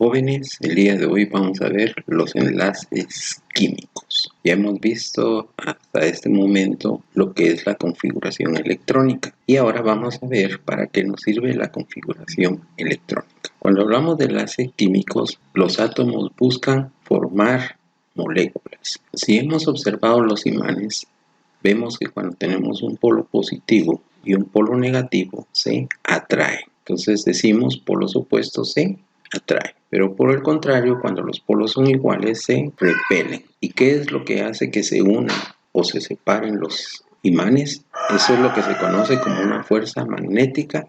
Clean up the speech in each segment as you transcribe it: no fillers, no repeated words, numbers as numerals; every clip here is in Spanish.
jóvenes, el día de hoy vamos a ver los enlaces químicos. Ya hemos visto hasta este momento lo que es la configuración electrónica y ahora vamos a ver para qué nos sirve la configuración electrónica. Cuando hablamos de enlaces químicos, los átomos buscan formar moléculas. Si hemos observado los imanes, vemos que cuando tenemos un polo positivo y un polo negativo se atraen. Entonces decimos polos opuestos se atraen. Pero por el contrario, cuando los polos son iguales se repelen. ¿Y qué es lo que hace que se unan o se separen los imanes? Eso es lo que se conoce como una fuerza magnética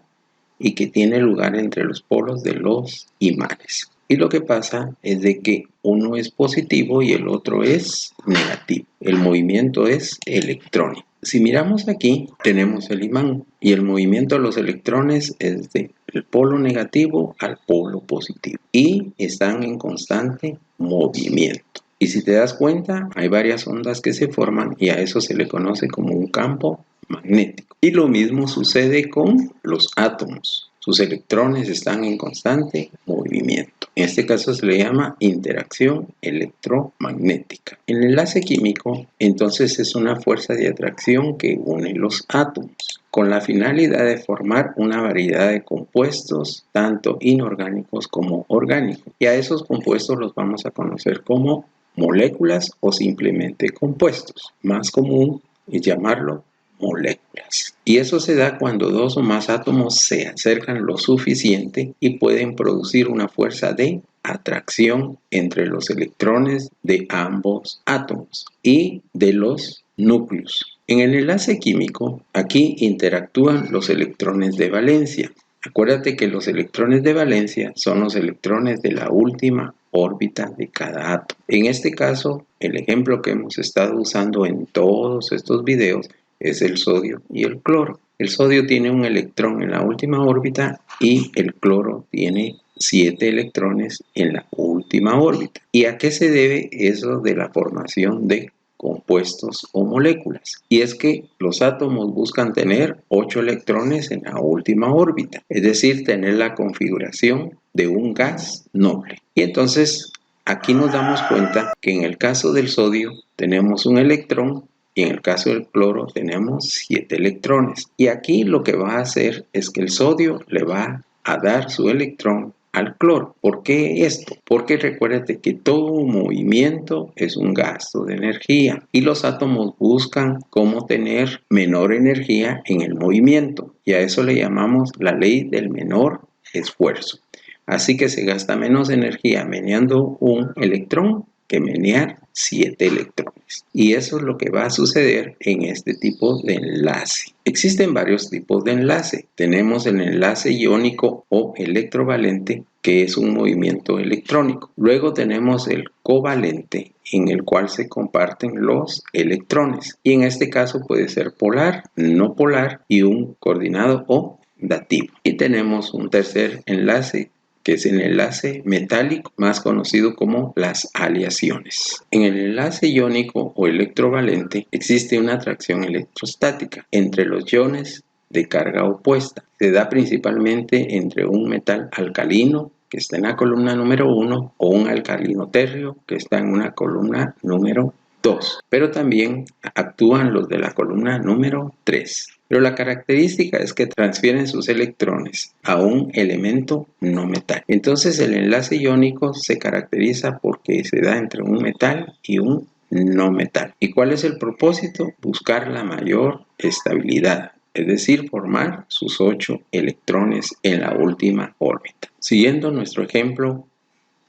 y que tiene lugar entre los polos de los imanes. Y lo que pasa es de que uno es positivo y el otro es negativo. El movimiento es electrónico. Si miramos aquí, tenemos el imán y el movimiento de los electrones es del polo negativo al polo positivo y están en constante movimiento. Y si te das cuenta, hay varias ondas que se forman y a eso se le conoce como un campo magnético. Y lo mismo sucede con los átomos. Sus electrones están en constante movimiento. En este caso se le llama interacción electromagnética. El enlace químico entonces es una fuerza de atracción que une los átomos con la finalidad de formar una variedad de compuestos, tanto inorgánicos como orgánicos. Y a esos compuestos los vamos a conocer como moléculas o simplemente compuestos. Más común es llamarlo moléculas. Y eso se da cuando dos o más átomos se acercan lo suficiente y pueden producir una fuerza de atracción entre los electrones de ambos átomos y de los núcleos. En el enlace químico, aquí interactúan los electrones de valencia. Acuérdate que los electrones de valencia son los electrones de la última órbita de cada átomo. En este caso, el ejemplo que hemos estado usando en todos estos videos es el sodio y el cloro. El sodio tiene un electrón en la última órbita y el cloro tiene 7 electrones en la última órbita. ¿Y a qué se debe eso de la formación de compuestos o moléculas? Y es que los átomos buscan tener 8 electrones en la última órbita, es decir, tener la configuración de un gas noble. Y entonces aquí nos damos cuenta que en el caso del sodio tenemos un electrón y en el caso del cloro tenemos 7 electrones. Y aquí lo que va a hacer es que el sodio le va a dar su electrón al cloro. ¿Por qué esto? Porque recuérdate que todo movimiento es un gasto de energía y los átomos buscan cómo tener menor energía en el movimiento y a eso le llamamos la ley del menor esfuerzo. Así que se gasta menos energía meneando un electrón que menear 7 electrones. Y eso es lo que va a suceder en este tipo de enlace. Existen varios tipos de enlace. Tenemos el enlace iónico o electrovalente, que es un movimiento electrónico. Luego tenemos el covalente, en el cual se comparten los electrones. Y en este caso puede ser polar, no polar y un coordinado o dativo. Y tenemos un tercer enlace, que es el enlace metálico, más conocido como las aleaciones. En el enlace iónico o electrovalente existe una atracción electrostática entre los iones de carga opuesta. Se da principalmente entre un metal alcalino que está en la columna número 1 o un alcalino térreo que está en una columna número 2, pero también actúan los de la columna número 3. Pero la característica es que transfieren sus electrones a un elemento no metal. Entonces el enlace iónico se caracteriza porque se da entre un metal y un no metal. ¿Y cuál es el propósito? Buscar la mayor estabilidad, es decir, formar sus 8 electrones en la última órbita. Siguiendo nuestro ejemplo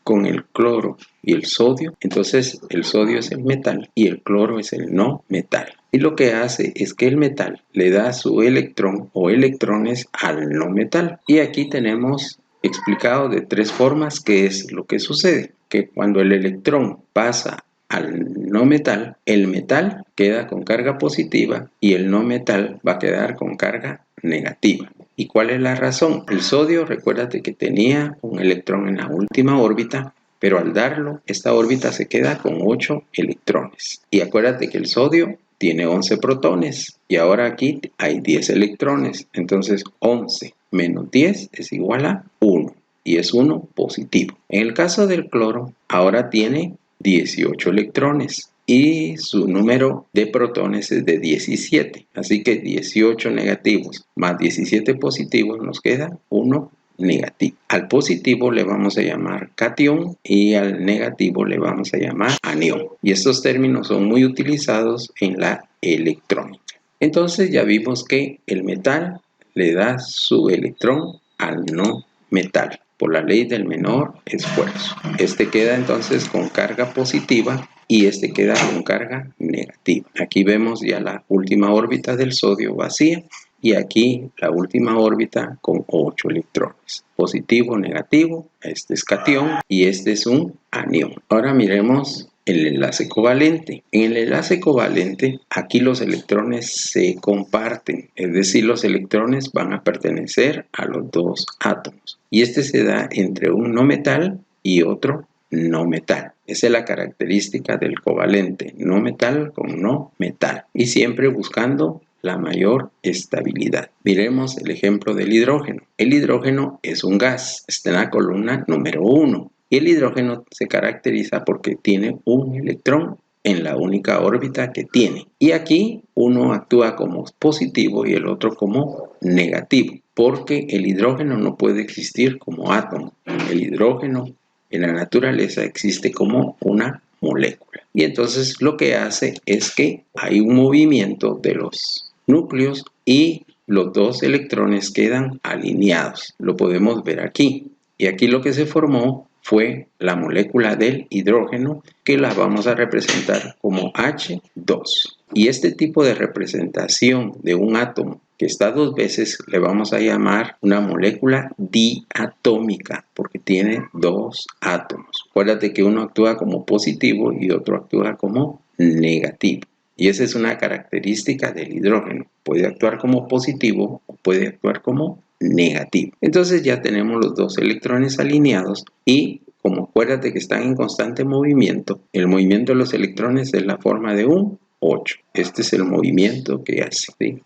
con el cloro y el sodio, entonces el sodio es el metal y el cloro es el no metal. Y lo que hace es que el metal le da su electrón o electrones al no metal. Y aquí tenemos explicado de 3 formas qué es lo que sucede. Que cuando el electrón pasa al no metal, el metal queda con carga positiva y el no metal va a quedar con carga negativa. ¿Y cuál es la razón? El sodio, recuérdate que tenía un electrón en la última órbita, pero al darlo, esta órbita se queda con 8 electrones. Y acuérdate que el sodio tiene 11 protones y ahora aquí hay 10 electrones. Entonces 11 menos 10 es igual a 1. y es 1 positivo. En el caso del cloro, ahora tiene 18 electrones y su número de protones es de 17. Así que 18 negativos más 17 positivos nos queda 1 negativo. Al positivo le vamos a llamar catión y al negativo le vamos a llamar anión. Y estos términos son muy utilizados en la electrónica. Entonces ya vimos que el metal le da su electrón al no metal por la ley del menor esfuerzo. Este queda entonces con carga positiva y este queda con carga negativa. Aquí vemos ya la última órbita del sodio vacía y aquí la última órbita con 8 electrones. Positivo, negativo, este es catión y este es un anión. Ahora miremos el enlace covalente. En el enlace covalente, aquí los electrones se comparten, es decir, los electrones van a pertenecer a los dos átomos. Y este se da entre un no metal y otro no metal. Esa es la característica del covalente, no metal con no metal. Y siempre buscando la mayor estabilidad. Miremos el ejemplo del hidrógeno. El hidrógeno es un gas, está en la columna número 1. Y el hidrógeno se caracteriza porque tiene un electrón en la única órbita que tiene. Y aquí uno actúa como positivo y el otro como negativo, porque el hidrógeno no puede existir como átomo. El hidrógeno en la naturaleza existe como una molécula. Y entonces lo que hace es que hay un movimiento de los núcleos y los dos electrones quedan alineados. Lo podemos ver aquí. Y aquí lo que se formó fue la molécula del hidrógeno, que la vamos a representar como H2. Y este tipo de representación de un átomo que está dos veces le vamos a llamar una molécula diatómica, porque tiene dos átomos. Acuérdate que uno actúa como positivo y otro actúa como negativo. Y esa es una característica del hidrógeno. Puede actuar como positivo o puede actuar como negativo. Entonces ya tenemos los dos electrones alineados y como acuérdate que están en constante movimiento, el movimiento de los electrones es la forma de un 8. Este es el movimiento que hace, ¿sí?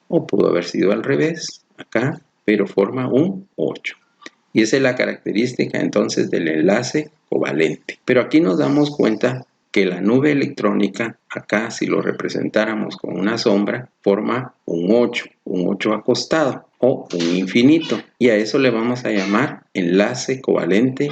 O pudo haber sido al revés, acá, pero forma un 8. Y esa es la característica entonces del enlace covalente. Pero aquí nos damos cuenta que la nube electrónica, acá si lo representáramos con una sombra, forma un 8 acostado o un infinito. Y a eso le vamos a llamar enlace covalente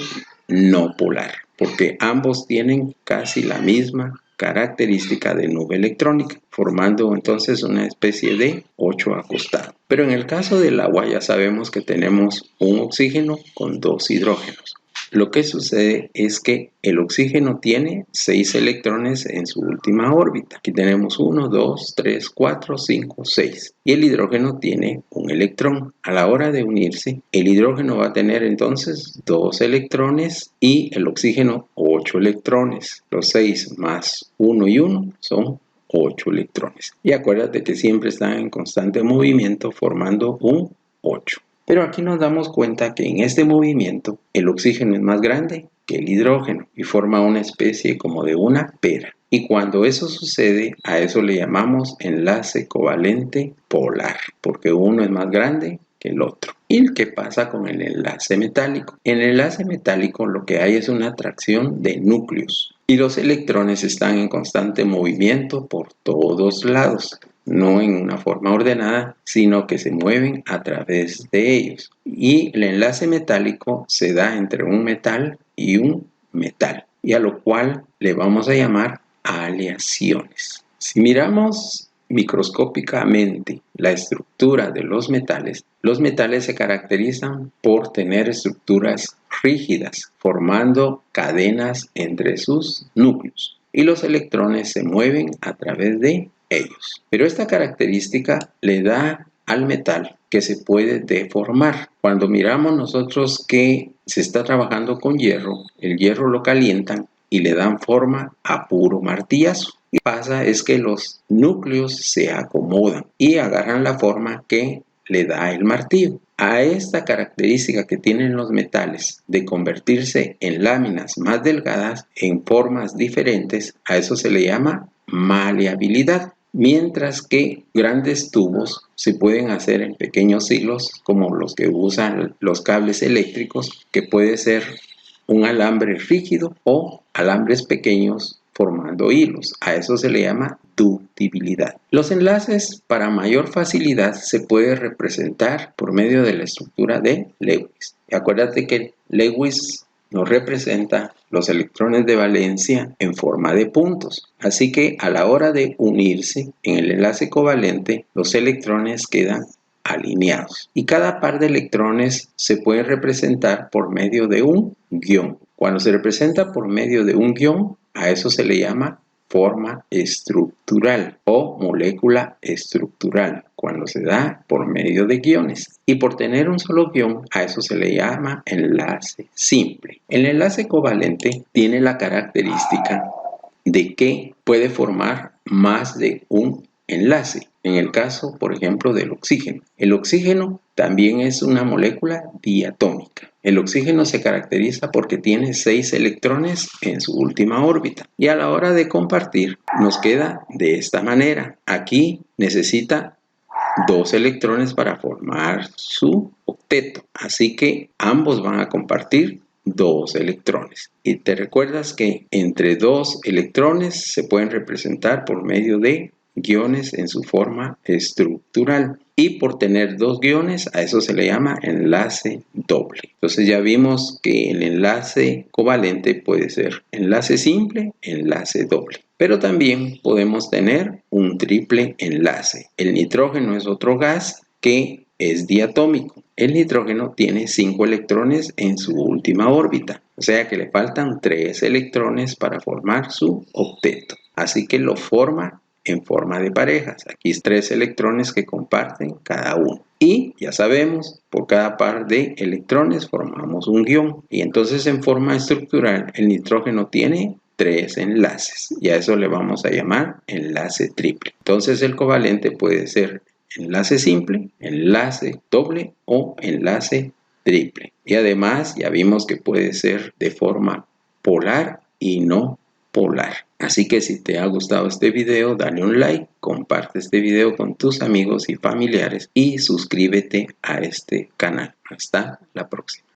no polar, porque ambos tienen casi la misma característica de nube electrónica, formando entonces una especie de 8 acostado. Pero en el caso del agua ya sabemos que tenemos un oxígeno con dos hidrógenos. Lo que sucede es que el oxígeno tiene 6 electrones en su última órbita. Aquí tenemos 1, 2, 3, 4, 5, 6. Y el hidrógeno tiene un electrón. A la hora de unirse, el hidrógeno va a tener entonces 2 electrones y el oxígeno 8 electrones. Los 6 más 1 y 1 son 8 electrones. Y acuérdate que siempre están en constante movimiento formando un 8. Pero aquí nos damos cuenta que en este movimiento el oxígeno es más grande que el hidrógeno y forma una especie como de una pera. Y cuando eso sucede, a eso le llamamos enlace covalente polar, porque uno es más grande que el otro. ¿Y qué pasa con el enlace metálico? En el enlace metálico lo que hay es una atracción de núcleos y los electrones están en constante movimiento por todos lados. No en una forma ordenada, sino que se mueven a través de ellos. Y el enlace metálico se da entre un metal y un metal, y a lo cual le vamos a llamar aleaciones. Si miramos microscópicamente la estructura de los metales se caracterizan por tener estructuras rígidas, formando cadenas entre sus núcleos, y los electrones se mueven a través de ellos. Pero esta característica le da al metal que se puede deformar. Cuando miramos nosotros que se está trabajando con hierro, el hierro lo calientan y le dan forma a puro martillazo. Lo que pasa es que los núcleos se acomodan y agarran la forma que le da el martillo. A esta característica que tienen los metales de convertirse en láminas más delgadas en formas diferentes, a eso se le llama maleabilidad. mientras que grandes tubos se pueden hacer en pequeños hilos como los que usan los cables eléctricos, que puede ser un alambre rígido o alambres pequeños formando hilos. A eso se le llama ductibilidad. Los enlaces, para mayor facilidad, se puede representar por medio de la estructura de Lewis. Acuérdate que Lewis nos representa los electrones de valencia en forma de puntos. Así que a la hora de unirse en el enlace covalente, los electrones quedan alineados. Y cada par de electrones se puede representar por medio de un guión. Cuando se representa por medio de un guión, a eso se le llama forma estructural o molécula estructural, cuando se da por medio de guiones. Y por tener un solo guión, a eso se le llama enlace simple. El enlace covalente tiene la característica de que puede formar más de un enlace. En el caso, por ejemplo, del oxígeno. El oxígeno también es una molécula diatómica. El oxígeno se caracteriza porque tiene 6 electrones en su última órbita. Y a la hora de compartir, nos queda de esta manera. Aquí necesita 2 electrones para formar su octeto. Así que ambos van a compartir 2 electrones. Y te recuerdas que entre 2 electrones se pueden representar por medio de guiones en su forma estructural. Y por tener 2 guiones, a eso se le llama enlace doble. Entonces ya vimos que el enlace covalente puede ser enlace simple, enlace doble. Pero también podemos tener un triple enlace. El nitrógeno es otro gas que es diatómico. El nitrógeno tiene 5 electrones en su última órbita, o sea que le faltan 3 electrones para formar su octeto. Así que lo forma en forma de parejas. Aquí es 3 electrones que comparten cada uno. Y ya sabemos, por cada par de electrones formamos un guión. Y entonces en forma estructural el nitrógeno tiene 3 enlaces. Y a eso le vamos a llamar enlace triple. Entonces el covalente puede ser enlace simple, enlace doble o enlace triple. Y además ya vimos que puede ser de forma polar y no polar. Así que si te ha gustado este video, dale un like, comparte este video con tus amigos y familiares y suscríbete a este canal. Hasta la próxima.